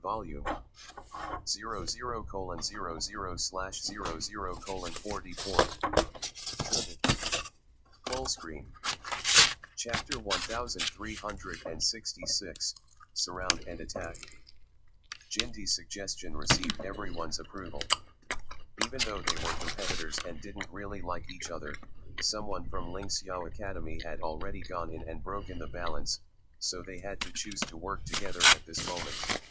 volume 00:00/00/44. Full screen. Chapter 1366, Surround and Attack. Jindy's suggestion received everyone's approval. Even though they were competitors and didn't really like each other, someone from Ling Xiao Academy had already gone in and broken the balance, so they had to choose to work together at this moment.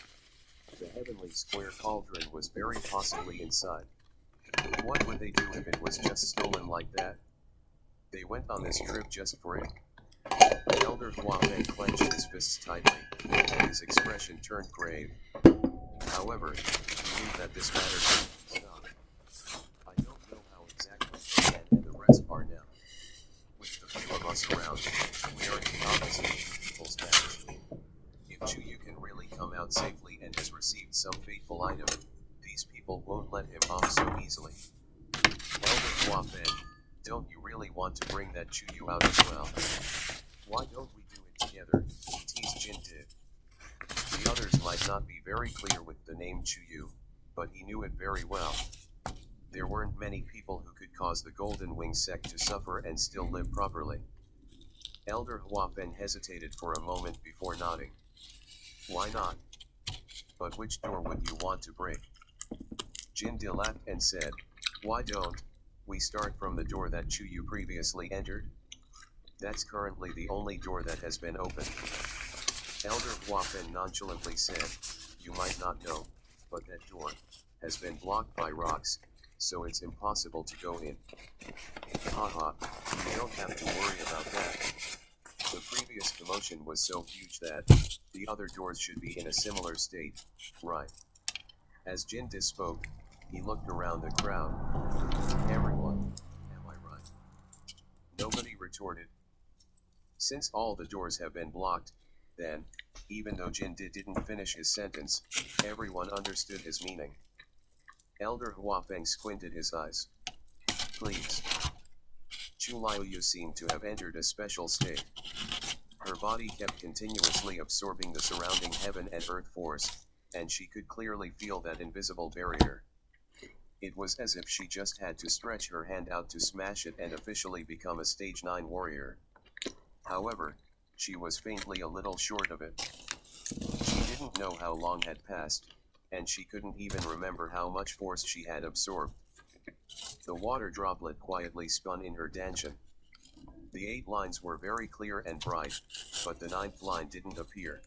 The heavenly square cauldron was very possibly inside. What would they do if it was just stolen like that? They went on this trip just for it. Elder Huafeng clenched his fists tightly, and his expression turned grave. However, he knew that this matter couldn't stop. I don't know how exactly Ken and the rest are now. With the few of us around, we are the opposite of people's match. If Chuyu can really come out safely and has received some fateful item, these people won't let him off so easily. Elder Huafeng, don't you really want to bring that Chuyu out as well? Why don't we do it together? Teased Jin did. The others might not be very clear with the name Chuyu, but he knew it very well. There weren't many people who could cause the Golden Wing sect to suffer and still live properly. Elder Huafeng hesitated for a moment before nodding. Why not? But which door would you want to break? Jin laughed and said, why don't we start from the door that Chuyu previously entered? That's currently the only door that has been opened. Elder Huafeng nonchalantly said, you might not know, but that door has been blocked by rocks, so it's impossible to go in. Haha, you don't have to worry about that. The previous commotion was so huge that the other doors should be in a similar state, right? As Jin spoke, he looked around the crowd. Everyone, am I right? Nobody retorted. Since all the doors have been blocked, then, even though Jin didn't finish his sentence, everyone understood his meaning. Elder Huafeng squinted his eyes. Please. Chu Liuyu seemed to have entered a special state. Her body kept continuously absorbing the surrounding heaven and earth force, and she could clearly feel that invisible barrier. It was as if she just had to stretch her hand out to smash it and officially become a stage 9 warrior. However, she was faintly a little short of it. She didn't know how long had passed, and she couldn't even remember how much force she had absorbed. The water droplet quietly spun in her dantian. The 8 lines were very clear and bright, but the 9th line didn't appear.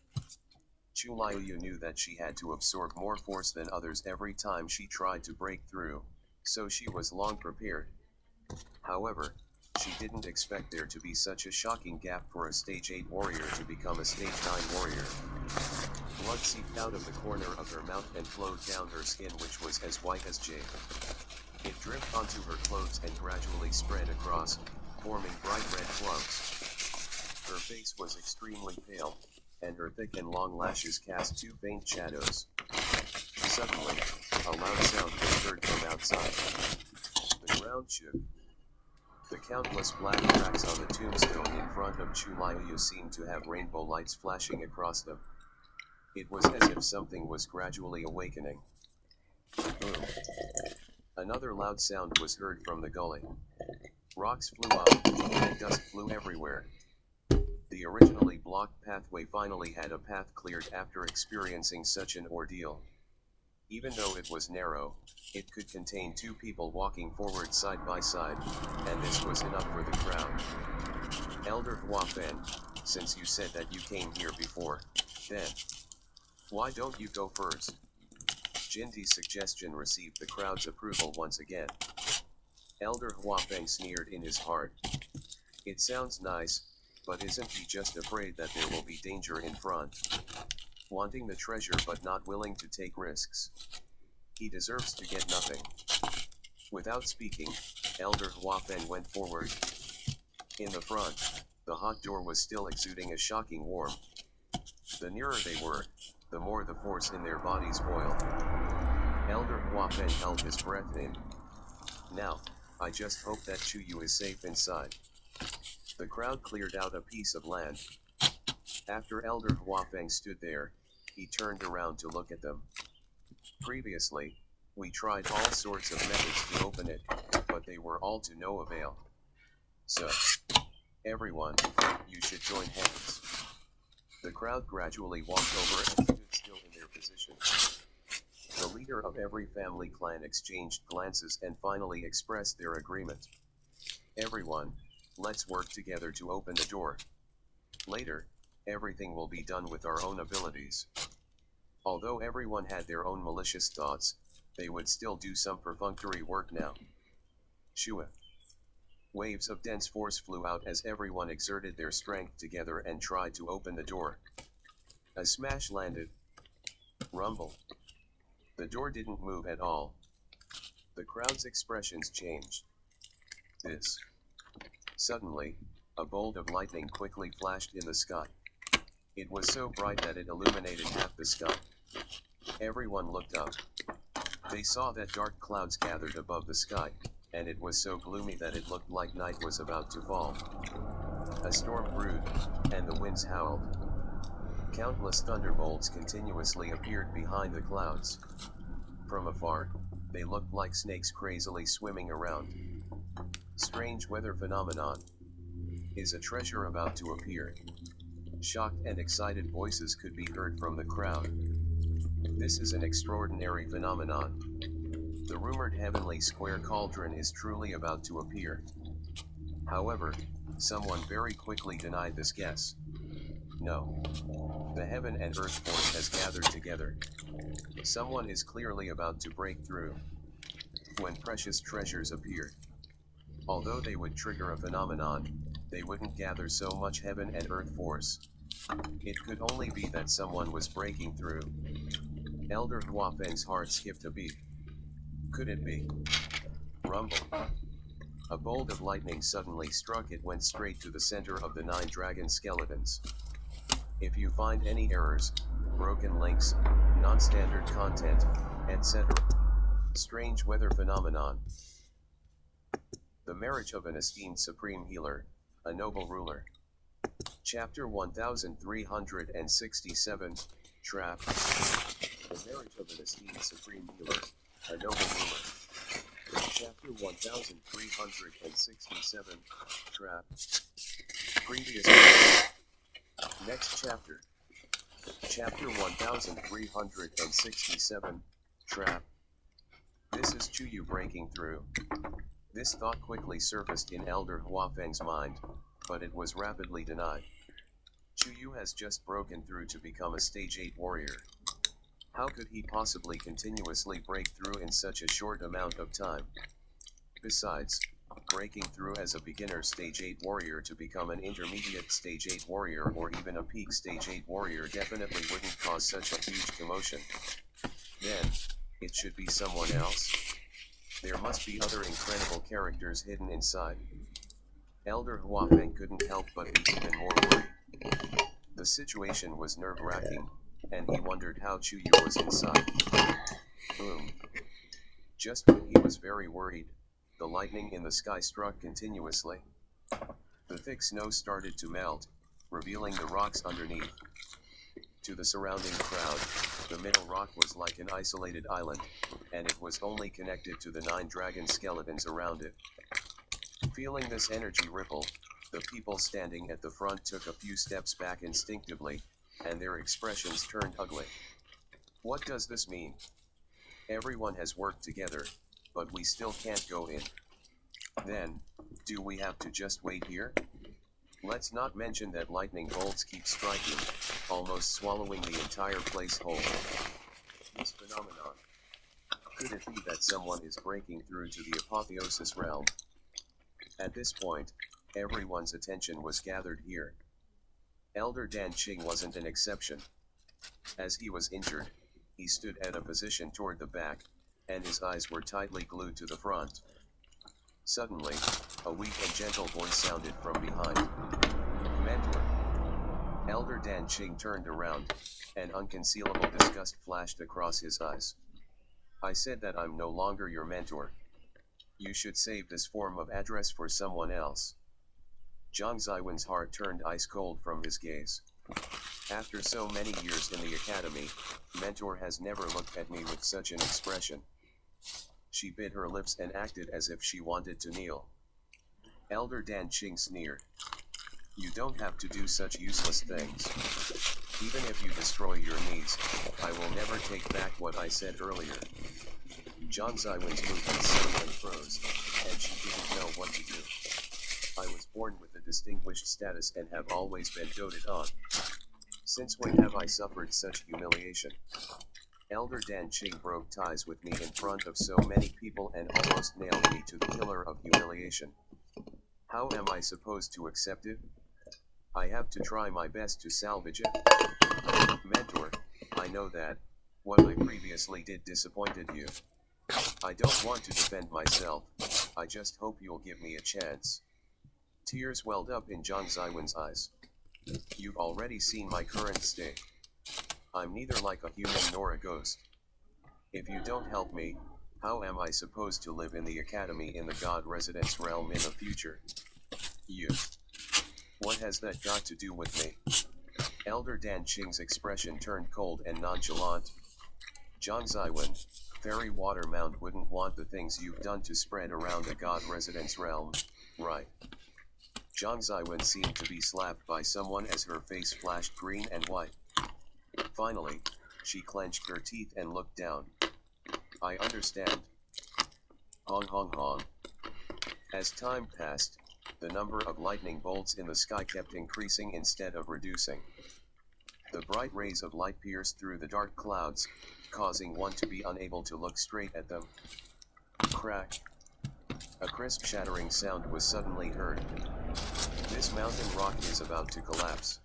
Chu Liuyu knew that she had to absorb more force than others every time she tried to break through, so she was long prepared. However, she didn't expect there to be such a shocking gap for a stage 8 warrior to become a stage 9 warrior. Blood seeped out of the corner of her mouth and flowed down her skin, which was as white as jade. It dripped onto her clothes and gradually spread across, forming bright red plugs. Her face was extremely pale, and her thick and long lashes cast 2 faint shadows. Suddenly, a loud sound was heard from outside. The ground shook. The countless black cracks on the tombstone in front of Chu Liuyu seemed to have rainbow lights flashing across them. It was as if something was gradually awakening. Boom. Another loud sound was heard from the gully. Rocks flew up, and dust flew everywhere. The originally blocked pathway finally had a path cleared after experiencing such an ordeal. Even though it was narrow, it could contain 2 people walking forward side by side, and this was enough for the crowd. Elder Huafeng, since you said that you came here before, then why don't you go first? Jindy's suggestion received the crowd's approval once again. Elder Huafeng sneered in his heart. It sounds nice, but isn't he just afraid that there will be danger in front? Wanting the treasure but not willing to take risks. He deserves to get nothing. Without speaking, Elder Huafeng went forward. In the front, the hot door was still exuding a shocking warmth. The nearer they were, the more the force in their bodies boiled. Elder Huafeng held his breath in. Now, I just hope that Chuyu is safe inside. The crowd cleared out a piece of land. After Elder Huafeng stood there, He turned around to look at them. Previously, we tried all sorts of methods to open it, but they were all to no avail. So, everyone, you should join hands. The crowd gradually walked over and stood still in their position. The leader of every family clan exchanged glances and finally expressed their agreement. Everyone, let's work together to open the door. Later, everything will be done with our own abilities. Although everyone had their own malicious thoughts, they would still do some perfunctory work now. Shua. Waves of dense force flew out as everyone exerted their strength together and tried to open the door. A smash landed. Rumble. The door didn't move at all. The crowd's expressions changed. This. Suddenly, a bolt of lightning quickly flashed in the sky. It was so bright that it illuminated half the sky. Everyone looked up. They saw that dark clouds gathered above the sky, and it was so gloomy that it looked like night was about to fall. A storm brewed, and the winds howled. Countless thunderbolts continuously appeared behind the clouds. From afar, they looked like snakes crazily swimming around. Strange weather phenomenon. Is a treasure about to appear? Shocked and excited voices could be heard from the crowd. This is an extraordinary phenomenon. The rumored heavenly square cauldron is truly about to appear. However, someone very quickly denied this guess. No. The heaven and earth force has gathered together. Someone is clearly about to break through. When precious treasures appeared, although they would trigger a phenomenon, they wouldn't gather so much heaven and earth force. It could only be that someone was breaking through. Elder Huafeng's heart skipped a beat. Could it be? Rumble. A bolt of lightning suddenly struck. It went straight to the center of the 9 dragon skeletons. If you find any errors, broken links, non-standard content, etc. Strange weather phenomenon. The marriage of an esteemed supreme healer, a noble ruler. Chapter 1367, Trap. The marriage of an esteemed supreme healer, a noble ruler. Chapter 1367, Trap. Previous. Next chapter. Chapter 1367, Trap. This is Chuyu breaking through. This thought quickly surfaced in Elder Huafeng's mind, but it was rapidly denied. Chuyu has just broken through to become a stage 8 warrior. How could he possibly continuously break through in such a short amount of time? Besides, breaking through as a beginner stage 8 warrior to become an intermediate stage 8 warrior or even a peak stage 8 warrior definitely wouldn't cause such a huge commotion. Then, it should be someone else. There must be other incredible characters hidden inside. Elder Huafeng couldn't help but be even more worried. The situation was nerve-wracking, and he wondered how Chuyu was inside. Boom. Just when he was very worried, the lightning in the sky struck continuously. The thick snow started to melt, revealing the rocks underneath. To the surrounding crowd, the middle rock was like an isolated island, and it was only connected to the 9 dragon skeletons around it. Feeling this energy ripple, the people standing at the front took a few steps back instinctively, and their expressions turned ugly. What does this mean? Everyone has worked together, but we still can't go in. Then, do we have to just wait here? Let's not mention that lightning bolts keep striking, almost swallowing the entire place whole. This phenomenon. Could it be that someone is breaking through to the apotheosis realm? At this point, everyone's attention was gathered here. Elder Dan Qing wasn't an exception. As he was injured, he stood at a position toward the back, and his eyes were tightly glued to the front. Suddenly, a weak and gentle voice sounded from behind. Mentor. Elder Dan Qing turned around, and unconcealable disgust flashed across his eyes. I said that I'm no longer your mentor. You should save this form of address for someone else. Zhang Ziwen's heart turned ice cold from his gaze. After so many years in the academy, Mentor has never looked at me with such an expression. She bit her lips and acted as if she wanted to kneel. Elder Dan Qing sneered. You don't have to do such useless things. Even if you destroy your knees, I will never take back what I said earlier. John Zywin's movements suddenly froze, and she didn't know what to do. I was born with a distinguished status and have always been doted on. Since when have I suffered such humiliation? Elder Dan Qing broke ties with me in front of so many people and almost nailed me to the pillar of humiliation. How am I supposed to accept it? I have to try my best to salvage it. Mentor, I know that what I previously did disappointed you. I don't want to defend myself, I just hope you'll give me a chance. Tears welled up in John Zywin's eyes. You've already seen my current state. I'm neither like a human nor a ghost. If you don't help me, how am I supposed to live in the academy in the God Residence realm in the future? You. What has that got to do with me? Elder Dan Qing's expression turned cold and nonchalant. John Zywin, Fairy Water Mound wouldn't want the things you've done to spread around the God Residence realm, right? John Zywin seemed to be slapped by someone as her face flashed green and white. Finally, she clenched her teeth and looked down. I understand. Hong hong hong. As time passed, the number of lightning bolts in the sky kept increasing instead of reducing. The bright rays of light pierced through the dark clouds, causing one to be unable to look straight at them. Crack. A crisp shattering sound was suddenly heard. This mountain rock is about to collapse.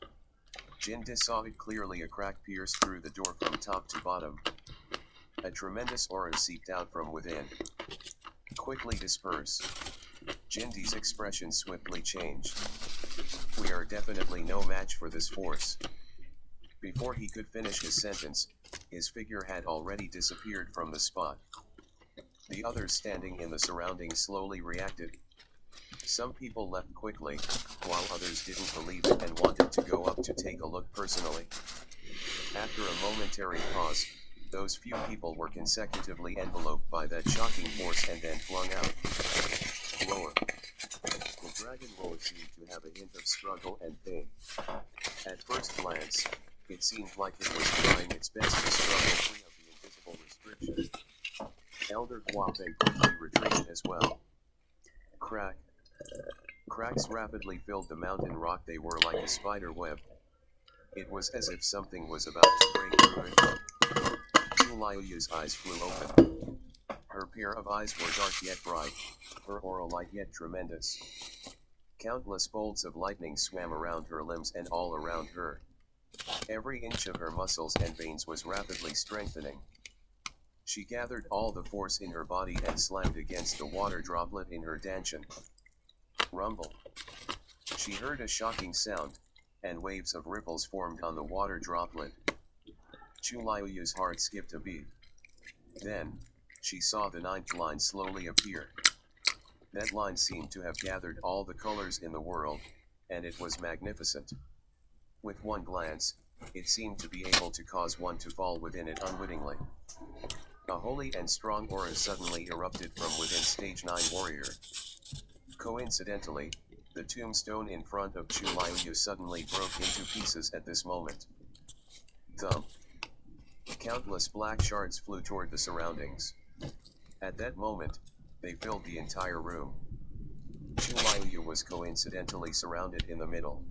Jinda saw it clearly. A crack pierced through the door from top to bottom. A tremendous aura seeped out from within. Quickly disperse. Jindy's expression swiftly changed. We are definitely no match for this force. Before he could finish his sentence, his figure had already disappeared from the spot. The others standing in the surroundings slowly reacted. Some people left quickly, while others didn't believe it and wanted to go up to take a look personally. After a momentary pause, those few people were consecutively enveloped by that shocking force and then flung out. Lower. The dragon roller seemed to have a hint of struggle and pain. At first glance, it seemed like it was trying its best to struggle free of the invisible restriction. Elder Guapeng quickly retreated as well. Crack. Cracks rapidly filled the mountain rock. They were like a spider web. It was as if something was about to break through it. Chuliu's eyes flew open. Her pair of eyes were dark yet bright, her aura light yet tremendous. Countless bolts of lightning swam around her limbs and all around her. Every inch of her muscles and veins was rapidly strengthening. She gathered all the force in her body and slammed against the water droplet in her dantian. Rumble. She heard a shocking sound, and waves of ripples formed on the water droplet. Chuliu's heart skipped a beat. Then, she saw the ninth line slowly appear. That line seemed to have gathered all the colors in the world, and it was magnificent. With one glance, it seemed to be able to cause one to fall within it unwittingly. A holy and strong aura suddenly erupted from within Stage 9 Warrior. Coincidentally, the tombstone in front of Chuliu suddenly broke into pieces at this moment. Thump. Countless black shards flew toward the surroundings. At that moment, they filled the entire room. Chuliu was coincidentally surrounded in the middle.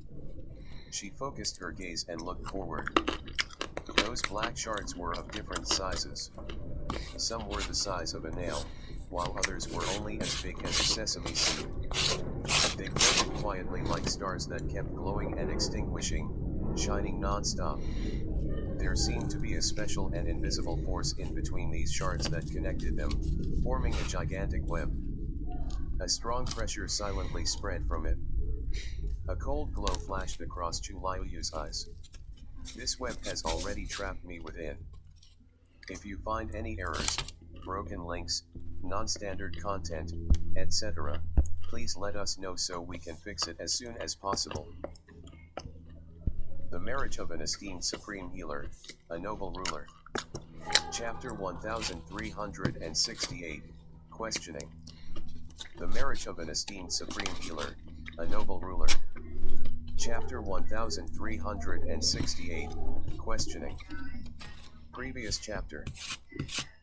She focused her gaze and looked forward. Those black shards were of different sizes. Some were the size of a nail, while others were only as big as a sesame seed. They floated quietly like stars that kept glowing and extinguishing, shining non-stop. There seemed to be a special and invisible force in between these shards that connected them, forming a gigantic web. A strong pressure silently spread from it. A cold glow flashed across Chuliu's eyes. This web has already trapped me within. If you find any errors, broken links, non-standard content, etc., please let us know so we can fix it as soon as possible. The marriage of an esteemed supreme healer, a noble ruler. Chapter 1368, Questioning. The marriage of an esteemed supreme healer, a noble ruler. Chapter 1368, Questioning. Previous chapter.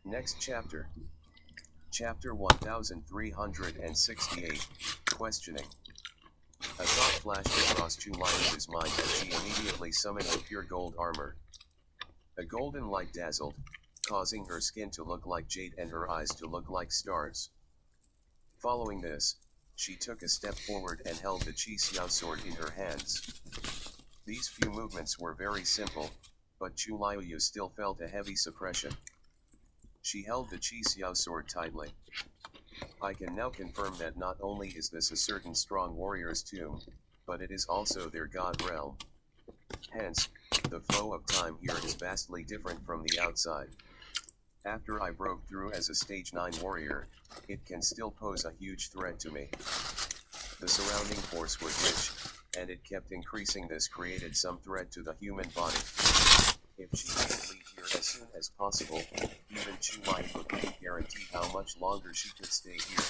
Next chapter. Chapter 1368, Questioning. A thought flashed across Chulayu's mind and she immediately summoned a pure gold armor. A golden light dazzled, causing her skin to look like jade and her eyes to look like stars. Following this, she took a step forward and held the Chi Xiao sword in her hands. These few movements were very simple, but Chulayu still felt a heavy suppression. She held the Chi Xiao sword tightly. I can now confirm that not only is this a certain strong warrior's tomb, but it is also their god realm. Hence, the flow of time here is vastly different from the outside. After I broke through as a stage 9 warrior, it can still pose a huge threat to me. The surrounding force was rich, and it kept increasing. This created some threat to the human body. If she didn't leave here as soon as possible, even Chulai couldn't guarantee how much longer she could stay here.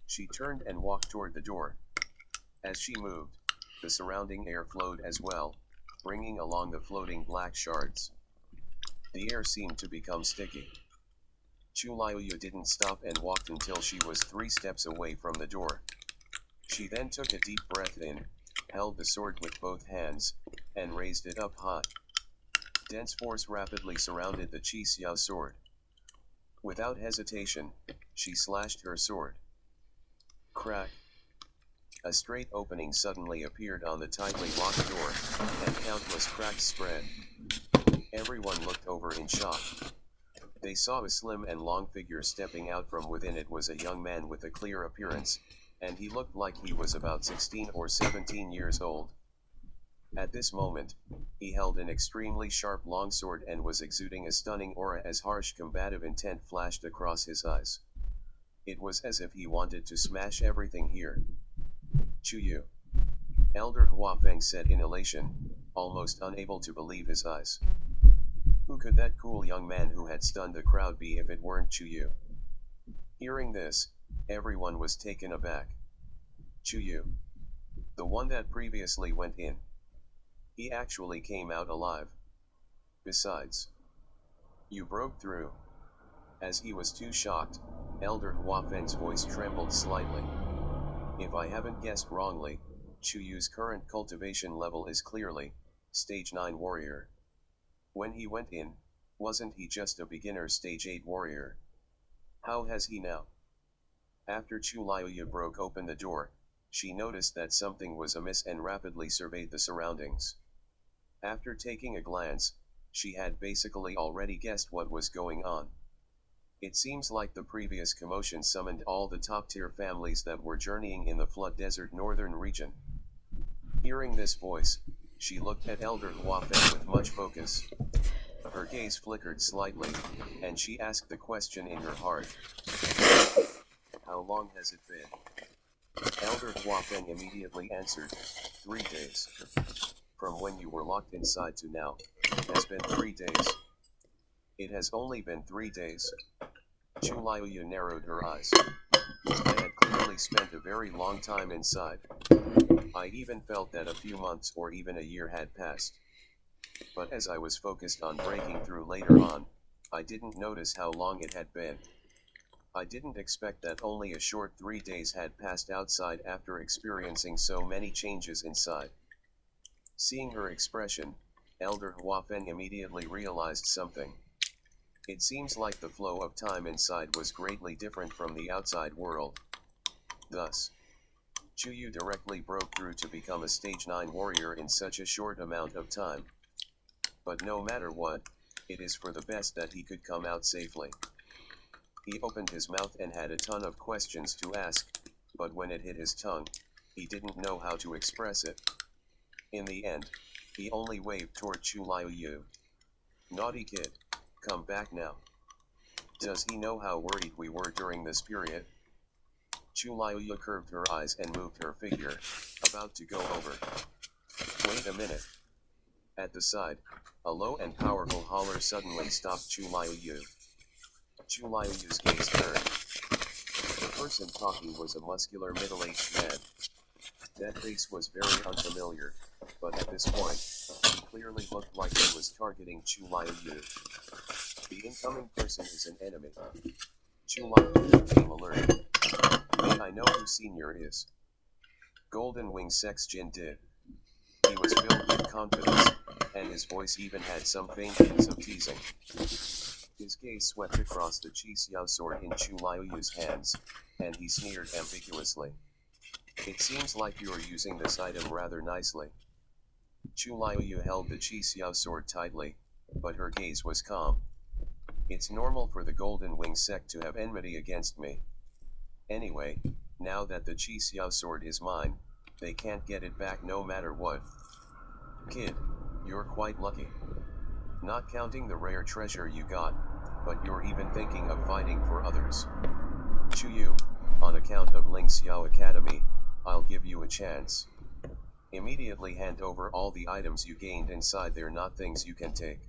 She turned and walked toward the door. As she moved, the surrounding air flowed as well, bringing along the floating black shards. The air seemed to become sticky. Chulayu didn't stop and walked until she was 3 steps away from the door. She then took a deep breath in, held the sword with both hands, and raised it up high. Dense force rapidly surrounded the Chi Xiao sword. Without hesitation, she slashed her sword. Crack! A straight opening suddenly appeared on the tightly locked door, and countless cracks spread. Everyone looked over in shock. They saw a slim and long figure stepping out from within. It was a young man with a clear appearance, and he looked like he was about 16 or 17 years old. At this moment, he held an extremely sharp longsword and was exuding a stunning aura as harsh combative intent flashed across his eyes. It was as if he wanted to smash everything here. Chuyu. Elder Huafeng said in elation, almost unable to believe his eyes. Who could that cool young man who had stunned the crowd be if it weren't Chuyu? Hearing this, everyone was taken aback. Chuyu. The one that previously went in. He actually came out alive. Besides, you broke through. As he was too shocked, Elder Huafeng's voice trembled slightly. If I haven't guessed wrongly, Chuyu's current cultivation level is clearly stage 9 warrior. When he went in, wasn't he just a beginner stage 8 warrior? How has he now? After Chulayu broke open the door, she noticed that something was amiss and rapidly surveyed the surroundings. After taking a glance, she had basically already guessed what was going on. It seems like the previous commotion summoned all the top-tier families that were journeying in the Flood Desert northern region. Hearing this voice, she looked at Elder Huafeng with much focus. Her gaze flickered slightly, and she asked the question in her heart. How long has it been? Elder Huafeng immediately answered, 3 days. From when you were locked inside to now, it has been 3 days. It has only been 3 days. Chulayu narrowed her eyes. I had clearly spent a very long time inside. I even felt that a few months or even a year had passed. But as I was focused on breaking through later on, I didn't notice how long it had been. I didn't expect that only a short 3 days had passed outside after experiencing so many changes inside. Seeing her expression, Elder Huafeng immediately realized something. It seems like the flow of time inside was greatly different from the outside world. Thus, Chuyu directly broke through to become a stage 9 warrior in such a short amount of time. But no matter what, it is for the best that he could come out safely. He opened his mouth and had a ton of questions to ask, but when it hit his tongue, he didn't know how to express it. In the end, he only waved toward Chulayu. Naughty kid, come back now. Does he know how worried we were during this period? Chulayu curved her eyes and moved her figure, about to go over. Wait a minute. At the side, a low and powerful holler suddenly stopped Chu Liu. Chu Liu's gaze turned. The person talking was a muscular middle-aged man. That face was very unfamiliar, but at this point, he clearly looked like he was targeting Chu Liu. The incoming person is an enemy. Chu Liu became alert. May I know who Senior is? Golden Wing Sex Jin did. He was filled with confidence, and his voice even had some faint hints of teasing. His gaze swept across the Chi Xiao sword in Chu Liu's hands, and he sneered ambiguously. It seems like you are using this item rather nicely. Chu Liu held the Chi Xiao sword tightly, but her gaze was calm. It's normal for the Golden Wing sect to have enmity against me. Anyway, now that the Chi Xiao sword is mine, they can't get it back no matter what. Kid, you're quite lucky. Not counting the rare treasure you got, but you're even thinking of fighting for others. Chu Yu, on account of Ling Xiao Academy, I'll give you a chance. Immediately hand over all the items you gained inside there, not things you can take.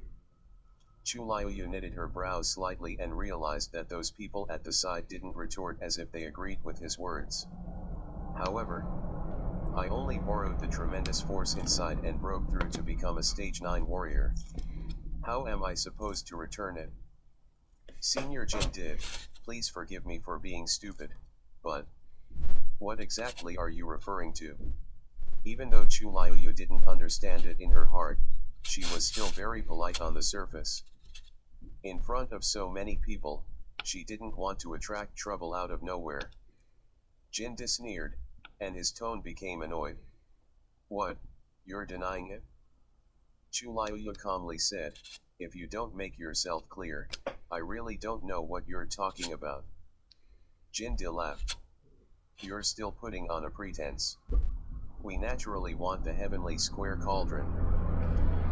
Chu Liu knitted her brows slightly and realized that those people at the side didn't retort as if they agreed with his words. However, I only borrowed the tremendous force inside and broke through to become a stage 9 warrior. How am I supposed to return it? Senior Jin did, please forgive me for being stupid, but what exactly are you referring to? Even though Chu Liu didn't understand it in her heart, she was still very polite on the surface. In front of so many people, she didn't want to attract trouble out of nowhere. Jin sneered, and his tone became annoyed. What, you're denying it? Chu Liu calmly said, if you don't make yourself clear, I really don't know what you're talking about. Jin laughed. You're still putting on a pretense. We naturally want the heavenly square cauldron.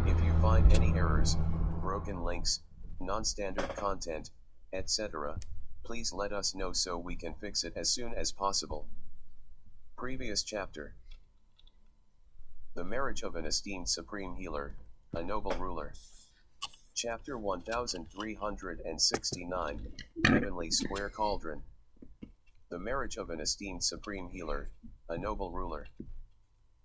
If you find any errors, broken links, non-standard content, etc., please let us know so we can fix it as soon as possible. Previous chapter. The marriage of an esteemed supreme healer, a noble ruler. Chapter 1369, Heavenly Square Cauldron. The marriage of an esteemed supreme healer, a noble ruler.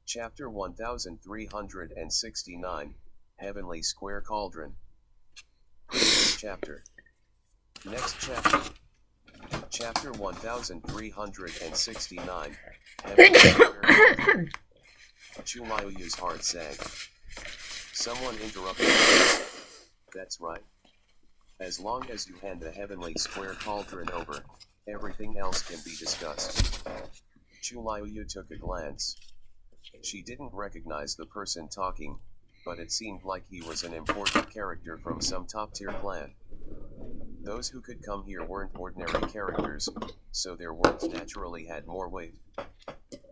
Chapter 1369, Heavenly Square Cauldron. Previous chapter. Next chapter. Chapter 1369, Heavenly Square Cauldron. Chu Liu's heart sank. Someone interrupted her. That's right. As long as you hand the Heavenly Square Cauldron over, everything else can be discussed. Chu Liu took a glance. She didn't recognize the person talking, but it seemed like he was an important character from some top-tier clan. Those who could come here weren't ordinary characters, so their words naturally had more weight.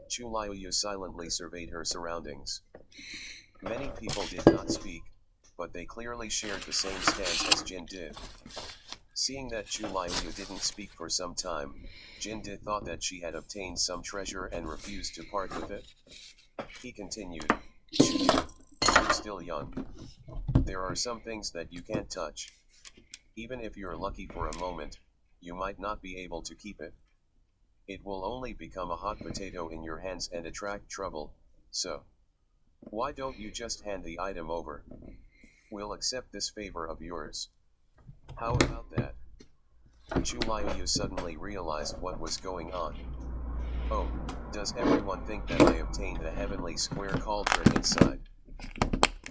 Chu Liu silently surveyed her surroundings. Many people did not speak, but they clearly shared the same stance as Jin did. Seeing that Chu Liu didn't speak for some time, Jin thought that she had obtained some treasure and refused to part with it. He continued, Chu, you're still young. There are some things that you can't touch. Even if you're lucky for a moment, you might not be able to keep it. It will only become a hot potato in your hands and attract trouble, so why don't you just hand the item over? We'll accept this favor of yours. How about that? Chu Liu suddenly realized what was going on. Oh, does everyone think that I obtained the Heavenly Square Cauldron inside?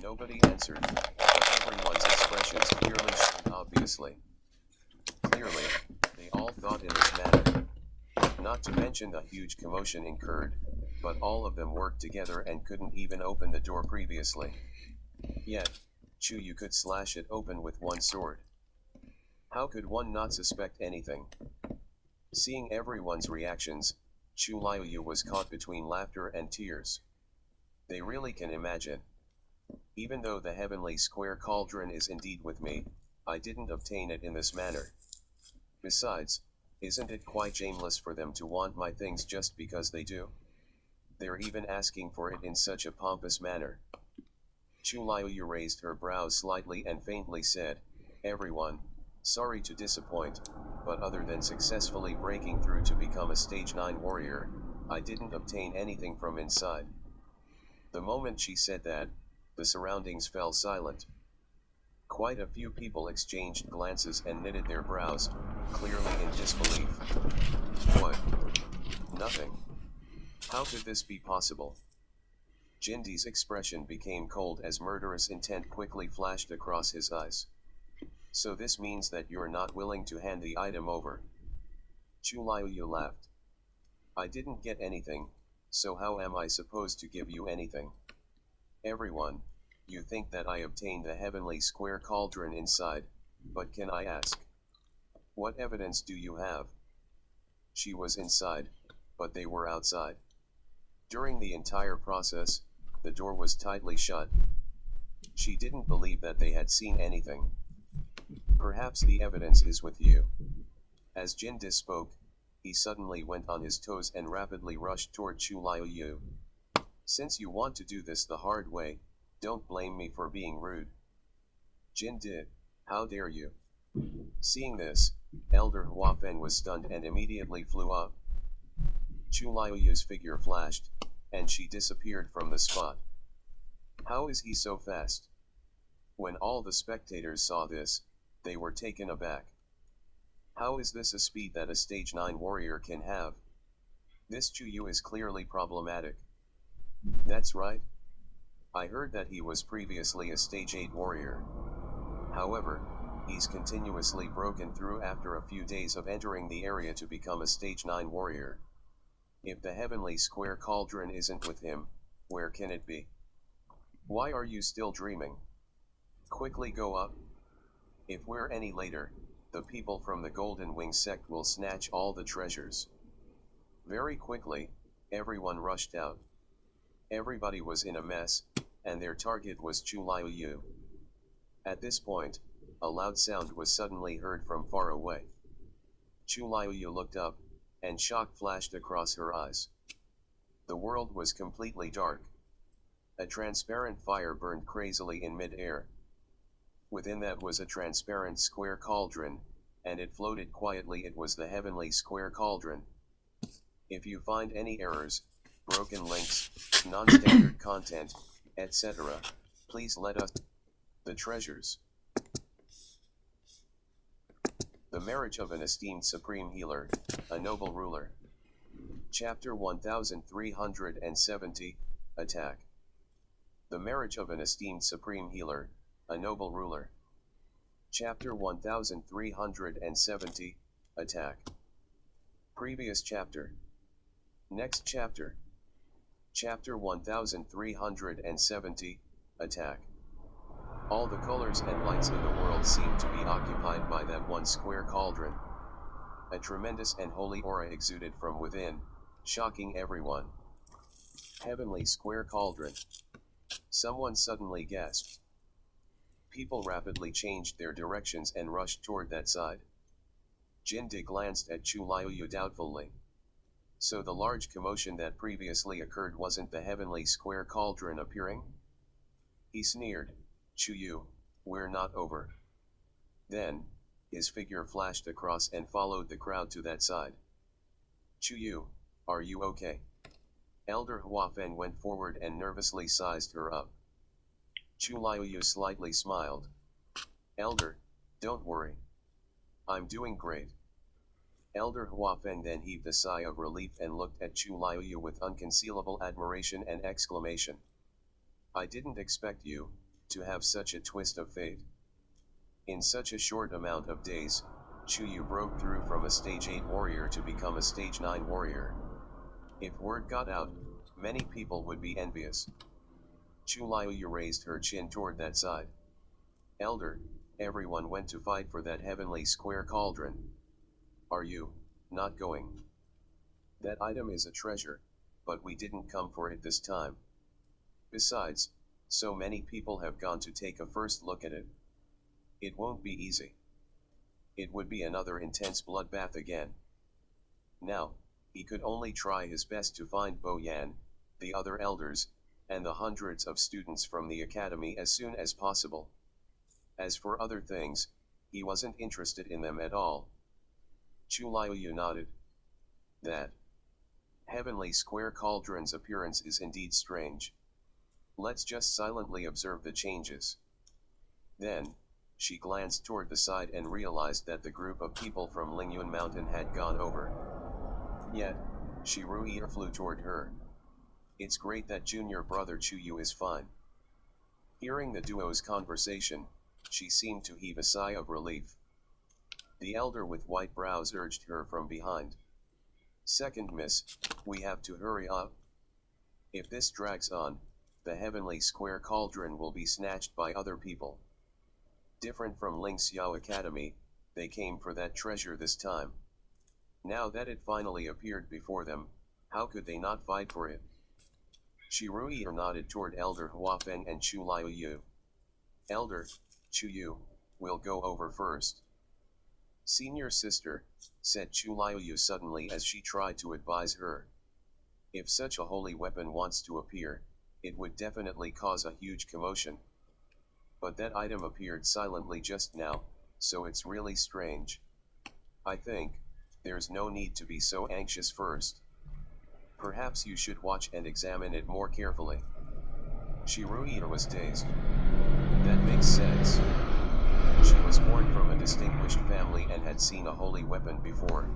Nobody answered, but everyone's expressions clearly showed obviously. Clearly, they all thought in this manner. Not to mention the huge commotion incurred, but all of them worked together and couldn't even open the door previously. Yet, Chu Yu could slash it open with one sword. How could one not suspect anything? Seeing everyone's reactions, Chu Liu was caught between laughter and tears. They really can imagine. Even though the Heavenly Square Cauldron is indeed with me, I didn't obtain it in this manner. Besides, isn't it quite shameless for them to want my things just because they do? They're even asking for it in such a pompous manner. Chu Liuyu raised her brows slightly and faintly said, "Everyone, sorry to disappoint, but other than successfully breaking through to become a stage 9 warrior, I didn't obtain anything from inside." The moment she said that, the surroundings fell silent. Quite a few people exchanged glances and knitted their brows, clearly in disbelief. What? Nothing. How could this be possible? Jindi's expression became cold as murderous intent quickly flashed across his eyes. "So this means that you're not willing to hand the item over?" Chu Liuyu laughed. "I didn't get anything, so how am I supposed to give you anything? Everyone, you think that I obtained the heavenly square cauldron inside, but can I ask, what evidence do you have?" She was inside, but they were outside. During the entire process, the door was tightly shut. She didn't believe that they had seen anything. "Perhaps the evidence is with you." As Jindi spoke, he suddenly went on his toes and rapidly rushed toward Chu Liuyu. "Since you want to do this the hard way, don't blame me for being rude." "Jindi, how dare you?" Seeing this, Elder Huafeng was stunned and immediately flew up. Chu Liuyu's figure flashed, and she disappeared from the spot. How is he so fast? When all the spectators saw this, they were taken aback. How is this a speed that a stage 9 warrior can have? This Chu Yu is clearly problematic. That's right. I heard that he was previously a stage 8 warrior. However, he's continuously broken through after a few days of entering the area to become a stage 9 warrior. If the heavenly square cauldron isn't with him, where can it be? Why are you still dreaming? Quickly go up. If we're any later, the people from the Golden Wing sect will snatch all the treasures. Very quickly, everyone rushed out. Everybody was in a mess, and their target was Chu Liuyu. At this point, a loud sound was suddenly heard from far away. Chu Liuyu looked up, and shock flashed across her eyes. The world was completely dark. A transparent fire burned crazily in mid-air. Within that was a transparent square cauldron, and it floated quietly. It was the heavenly square cauldron. If you find any errors, broken links, non-standard content, etc., please let us. The treasures. The marriage of an esteemed supreme healer, a noble ruler. Chapter 1370, Attack. The marriage of an esteemed supreme healer, a noble ruler. Chapter 1370, Attack. Previous chapter. Next chapter. Chapter 1370, Attack. All the colors and lights in the world seemed to be occupied by that one square cauldron. A tremendous and holy aura exuded from within, shocking everyone. Heavenly square cauldron. Someone suddenly gasped. People rapidly changed their directions and rushed toward that side. Jindi glanced at Chu Liuyu doubtfully. So the large commotion that previously occurred wasn't the heavenly square cauldron appearing? He sneered, "Chu Yu, we're not over." Then, his figure flashed across and followed the crowd to that side. "Chu Yu, are you okay?" Elder Huafeng went forward and nervously sized her up. Chu Liuyu slightly smiled. "Elder, don't worry. I'm doing great." Elder Huafeng then heaved a sigh of relief and looked at Chu Liuyu with unconcealable admiration and exclamation. "I didn't expect you to have such a twist of fate." In such a short amount of days, Chu Yu broke through from a stage 8 warrior to become a stage 9 warrior. If word got out, many people would be envious. Chu Liuyu raised her chin toward that side. "Elder, everyone went to fight for that heavenly square cauldron. Are you not going? That item is a treasure, but we didn't come for it this time. Besides, so many people have gone to take a first look at it. It won't be easy. It would be another intense bloodbath again." Now, he could only try his best to find Bo Yan, the other elders, and the hundreds of students from the academy as soon as possible. As for other things, he wasn't interested in them at all. Chu Liuyu nodded. That heavenly square cauldron's appearance is indeed strange. Let's just silently observe the changes. Then, she glanced toward the side and realized that the group of people from Lingyun Mountain had gone over. Yet, Shiruya flew toward her. It's great that junior brother Chuyu is fine. Hearing the duo's conversation, she seemed to heave a sigh of relief. The elder with white brows urged her from behind. Second miss, we have to hurry up. If this drags on, the heavenly square cauldron will be snatched by other people. Different from Ling Xiao Academy, they came for that treasure this time. Now that it finally appeared before them, how could they not fight for it? Shiruya nodded toward Elder Huafeng and Chu Liuyu. Elder, Chuyu, will go over first. Senior sister, said Chu Liuyu suddenly as she tried to advise her. If such a holy weapon wants to appear, it would definitely cause a huge commotion. But that item appeared silently just now, so it's really strange. I think, there's no need to be so anxious first. Perhaps you should watch and examine it more carefully. Shiruya was dazed. That makes sense. She was born from a distinguished family and had seen a holy weapon before.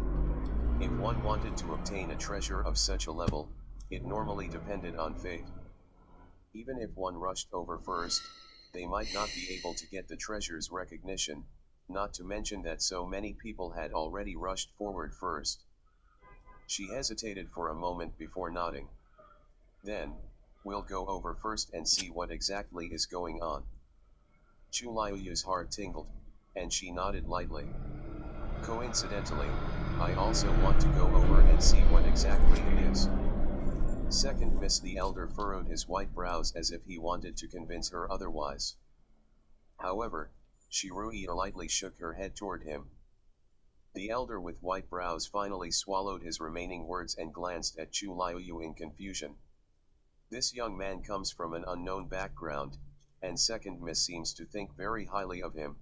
If one wanted to obtain a treasure of such a level, it normally depended on fate. Even if one rushed over first, they might not be able to get the treasure's recognition, not to mention that so many people had already rushed forward first. She hesitated for a moment before nodding. Then, we'll go over first and see what exactly is going on. Chu Liuyu's heart tingled, and she nodded lightly. Coincidentally, I also want to go over and see what exactly it is. Second miss, the elder furrowed his white brows as if he wanted to convince her otherwise. However, Shiruya lightly shook her head toward him. The elder with white brows finally swallowed his remaining words and glanced at Chu Liuyu in confusion. This young man comes from an unknown background, and second miss seems to think very highly of him.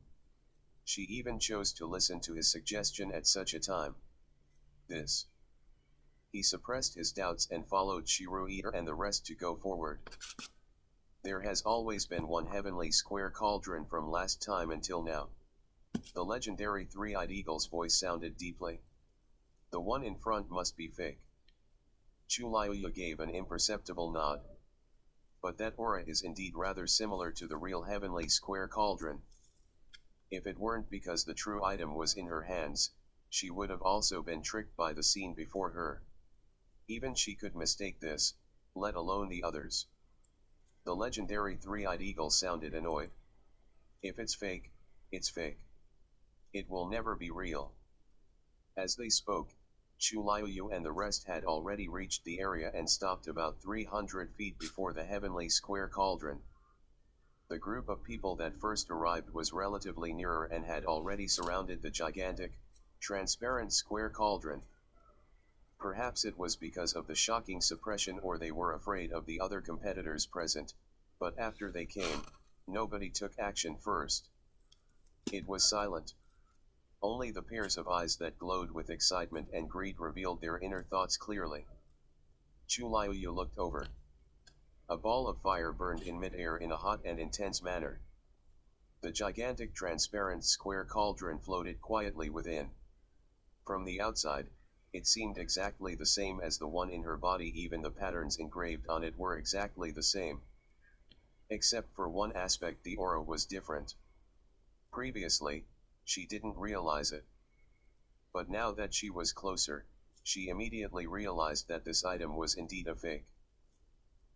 She even chose to listen to his suggestion at such a time. This. He suppressed his doubts and followed Shiruya and the rest to go forward. There has always been one heavenly square cauldron from last time until now. The legendary three-eyed eagle's voice sounded deeply. The one in front must be fake. Chu Liuyu gave an imperceptible nod. But that aura is indeed rather similar to the real heavenly square cauldron. If it weren't because the true item was in her hands, she would have also been tricked by the scene before her. Even she could mistake this, let alone the others. The legendary three-eyed eagle sounded annoyed. If it's fake, it's fake. It will never be real. As they spoke, Chu Liuyu and the rest had already reached the area and stopped about 300 feet before the heavenly square cauldron. The group of people that first arrived was relatively nearer and had already surrounded the gigantic, transparent square cauldron. Perhaps it was because of the shocking suppression or they were afraid of the other competitors present, but after they came, nobody took action first. It was silent. Only the pairs of eyes that glowed with excitement and greed revealed their inner thoughts clearly. Chu Liuyu looked over. A ball of fire burned in mid-air in a hot and intense manner. The gigantic transparent square cauldron floated quietly within. From the outside, it seemed exactly the same as the one in her body, even the patterns engraved on it were exactly the same. Except for one aspect, the aura was different. Previously, she didn't realize it. But now that she was closer, she immediately realized that this item was indeed a fake.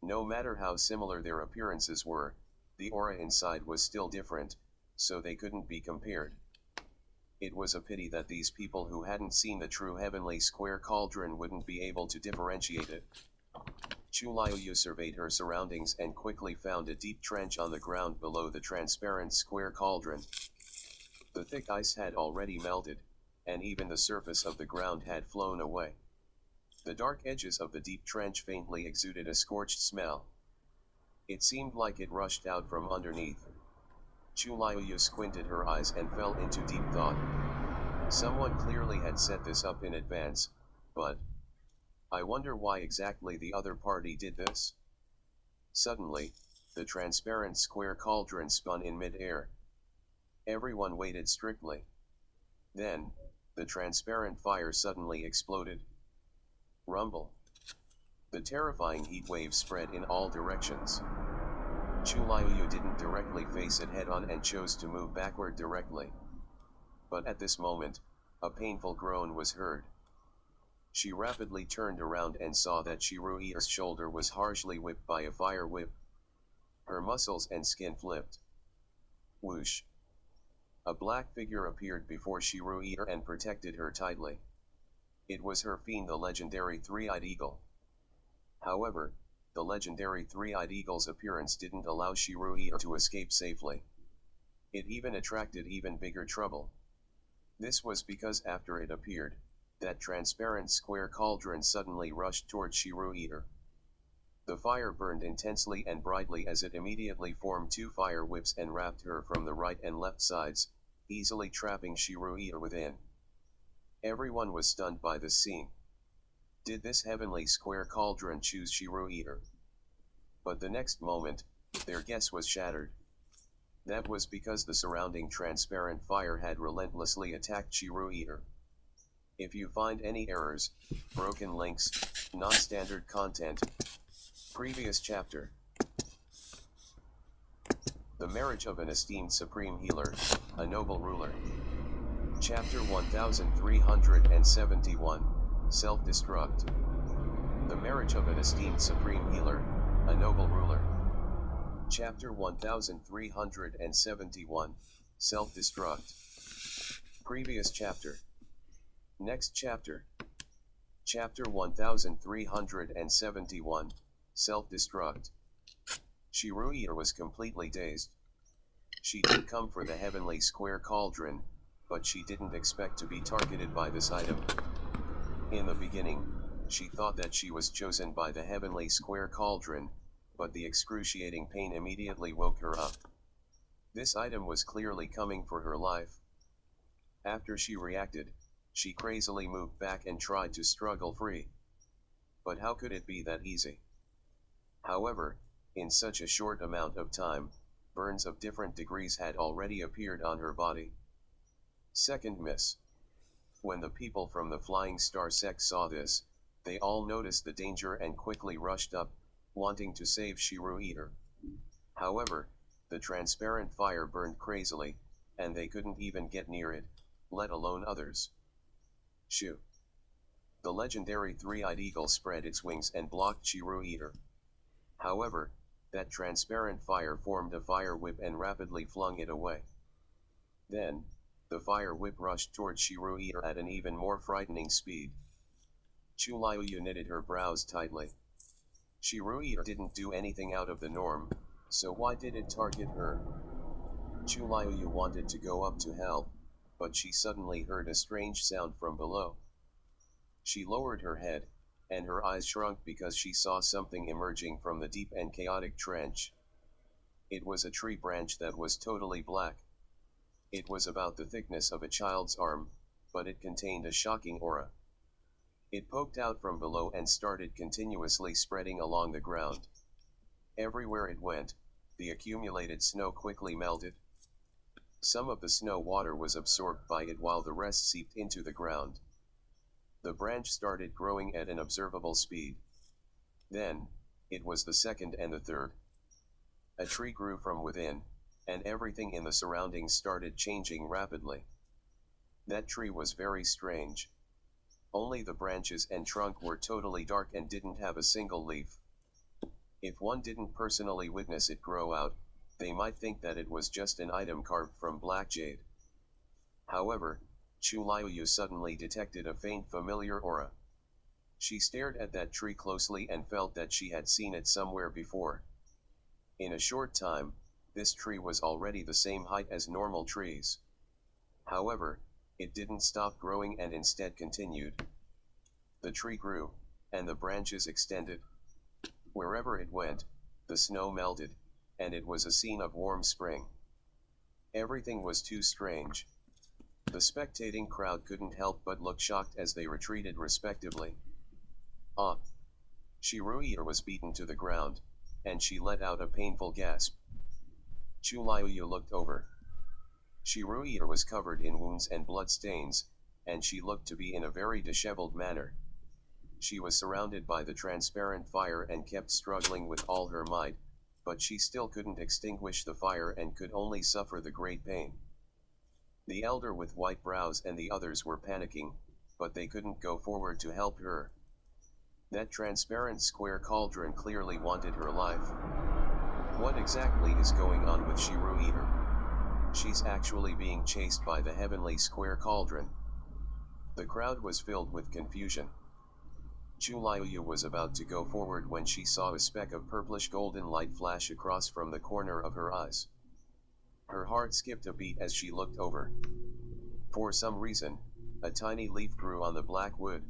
No matter how similar their appearances were, the aura inside was still different, so they couldn't be compared. It was a pity that these people who hadn't seen the true heavenly square cauldron wouldn't be able to differentiate it. Chu Liuyu surveyed her surroundings and quickly found a deep trench on the ground below the transparent square cauldron. The thick ice had already melted, and even the surface of the ground had flown away. The dark edges of the deep trench faintly exuded a scorched smell. It seemed like it rushed out from underneath. Chu Liuyu squinted her eyes and fell into deep thought. Someone clearly had set this up in advance, but I wonder why exactly the other party did this? Suddenly, the transparent square cauldron spun in mid-air. Everyone waited strictly. Then, the transparent fire suddenly exploded. Rumble. The terrifying heat wave spread in all directions. Chu Liuyu didn't directly face it head-on and chose to move backward directly. But at this moment, a painful groan was heard. She rapidly turned around and saw that Shirui's shoulder was harshly whipped by a fire whip. Her muscles and skin flipped. Whoosh. A black figure appeared before Shirui and protected her tightly. It was her fiend, the legendary three-eyed eagle. However, the legendary three-eyed eagle's appearance didn't allow Shirui to escape safely. It even attracted even bigger trouble. This was because after it appeared, that transparent square cauldron suddenly rushed toward Shirui. The fire burned intensely and brightly as it immediately formed two fire whips and wrapped her from the right and left sides, easily trapping Shirui within. Everyone was stunned by this scene. Did this heavenly square cauldron choose Shirui? But the next moment, their guess was shattered. That was because the surrounding transparent fire had relentlessly attacked Shirui. If you find any errors, broken links, non-standard content. Previous chapter. The marriage of an esteemed supreme healer, a noble ruler. Chapter 1371, Self-Destruct. The marriage of an esteemed supreme healer, a noble ruler. Chapter 1371, Self-Destruct. Previous chapter. Next chapter. Chapter 1371, Self-Destruct. Shirui was completely dazed. She did come for the heavenly square cauldron, but she didn't expect to be targeted by this item. In the beginning, she thought that she was chosen by the heavenly square cauldron, but the excruciating pain immediately woke her up. This item was clearly coming for her life. After she reacted, she crazily moved back and tried to struggle free. But how could it be that easy? However, in such a short amount of time, burns of different degrees had already appeared on her body. Second miss. When the people from the Flying Star sect saw this, they all noticed the danger and quickly rushed up, wanting to save Shirui. However, the transparent fire burned crazily, and they couldn't even get near it, let alone others. Shoo! The legendary three-eyed eagle spread its wings and blocked Shirui. However, that transparent fire formed a fire whip and rapidly flung it away. Then, the fire whip rushed toward Shirui at an even more frightening speed. Chu Liuyu knitted her brows tightly. Shirui didn't do anything out of the norm, so why did it target her? Chu Liuyu wanted to go up to help, but she suddenly heard a strange sound from below. She lowered her head, and her eyes shrunk because she saw something emerging from the deep and chaotic trench. It was a tree branch that was totally black. It was about the thickness of a child's arm, but it contained a shocking aura. It poked out from below and started continuously spreading along the ground. Everywhere it went, the accumulated snow quickly melted. Some of the snow water was absorbed by it while the rest seeped into the ground. The branch started growing at an observable speed. Then, it was the second and the third. A tree grew from within, and everything in the surroundings started changing rapidly. That tree was very strange. Only the branches and trunk were totally dark and didn't have a single leaf. If one didn't personally witness it grow out, they might think that it was just an item carved from black jade. However, Chu Liuyu suddenly detected a faint familiar aura. She stared at that tree closely and felt that she had seen it somewhere before. In a short time, this tree was already the same height as normal trees. However, it didn't stop growing and instead continued. The tree grew, and the branches extended. Wherever it went, the snow melted, and it was a scene of warm spring. Everything was too strange. The spectating crowd couldn't help but look shocked as they retreated respectively. Ah! Shiruya was beaten to the ground, and she let out a painful gasp. Chuliuyu looked over. Shiruya was covered in wounds and blood stains, and she looked to be in a very disheveled manner. She was surrounded by the transparent fire and kept struggling with all her might, but she still couldn't extinguish the fire and could only suffer the great pain. The elder with white brows and the others were panicking, but they couldn't go forward to help her. That transparent square cauldron clearly wanted her life. What exactly is going on with Shiruya? She's actually being chased by the heavenly square cauldron. The crowd was filled with confusion. Chuliuyu was about to go forward when she saw a speck of purplish golden light flash across from the corner of her eyes. Her heart skipped a beat as she looked over. For some reason, a tiny leaf grew on the black wood.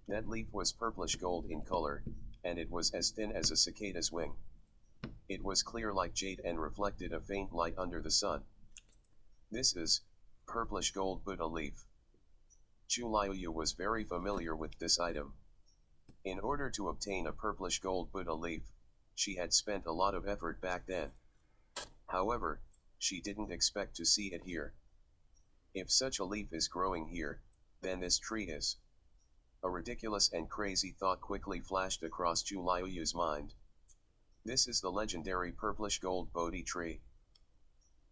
That leaf was purplish gold in color, and it was as thin as a cicada's wing. It was clear like jade and reflected a faint light under the sun. This is purplish gold Buddha leaf. Chuliuyu was very familiar with this item. In order to obtain a purplish gold Buddha leaf, she had spent a lot of effort back then. However, she didn't expect to see it here. If such a leaf is growing here, then this tree is. A ridiculous and crazy thought quickly flashed across Chuliuyu's mind. This is the legendary purplish gold Bodhi tree.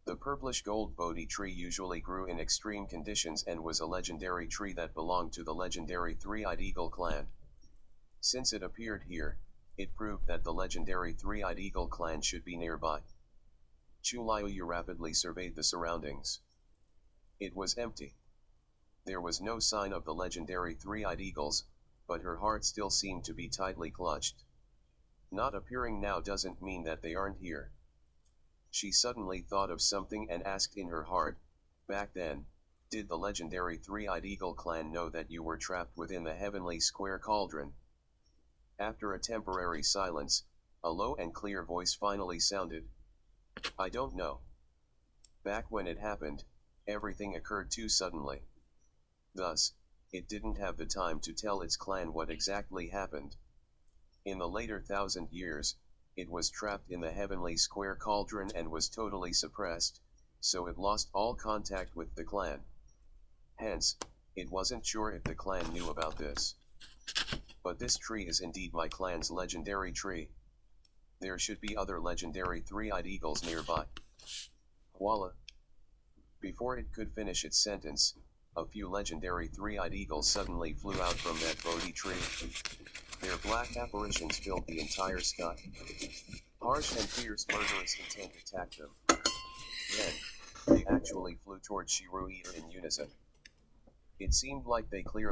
The purplish gold Bodhi tree usually grew in extreme conditions and was a legendary tree that belonged to the legendary Three-Eyed Eagle clan. Since it appeared here, it proved that the legendary Three-Eyed Eagle clan should be nearby. Chuliuyu rapidly surveyed the surroundings. It was empty. There was no sign of the legendary Three-Eyed Eagles, but her heart still seemed to be tightly clutched. Not appearing now doesn't mean that they aren't here. She suddenly thought of something and asked in her heart, back then, did the legendary Three-Eyed Eagle clan know that you were trapped within the heavenly square cauldron? After a temporary silence, a low and clear voice finally sounded. I don't know. Back when it happened, everything occurred too suddenly. Thus, it didn't have the time to tell its clan what exactly happened. In the later 1,000 years, it was trapped in the heavenly square cauldron and was totally suppressed, so it lost all contact with the clan. Hence, it wasn't sure if the clan knew about this. But this tree is indeed my clan's legendary tree. There should be other legendary Three-Eyed Eagles nearby. Voila! Before it could finish its sentence, a few legendary Three-Eyed Eagles suddenly flew out from that Bodhi tree. Their black apparitions filled the entire sky. Harsh and fierce murderous intent attacked them. Then, they actually flew towards Shiruya in unison. It seemed like they clearly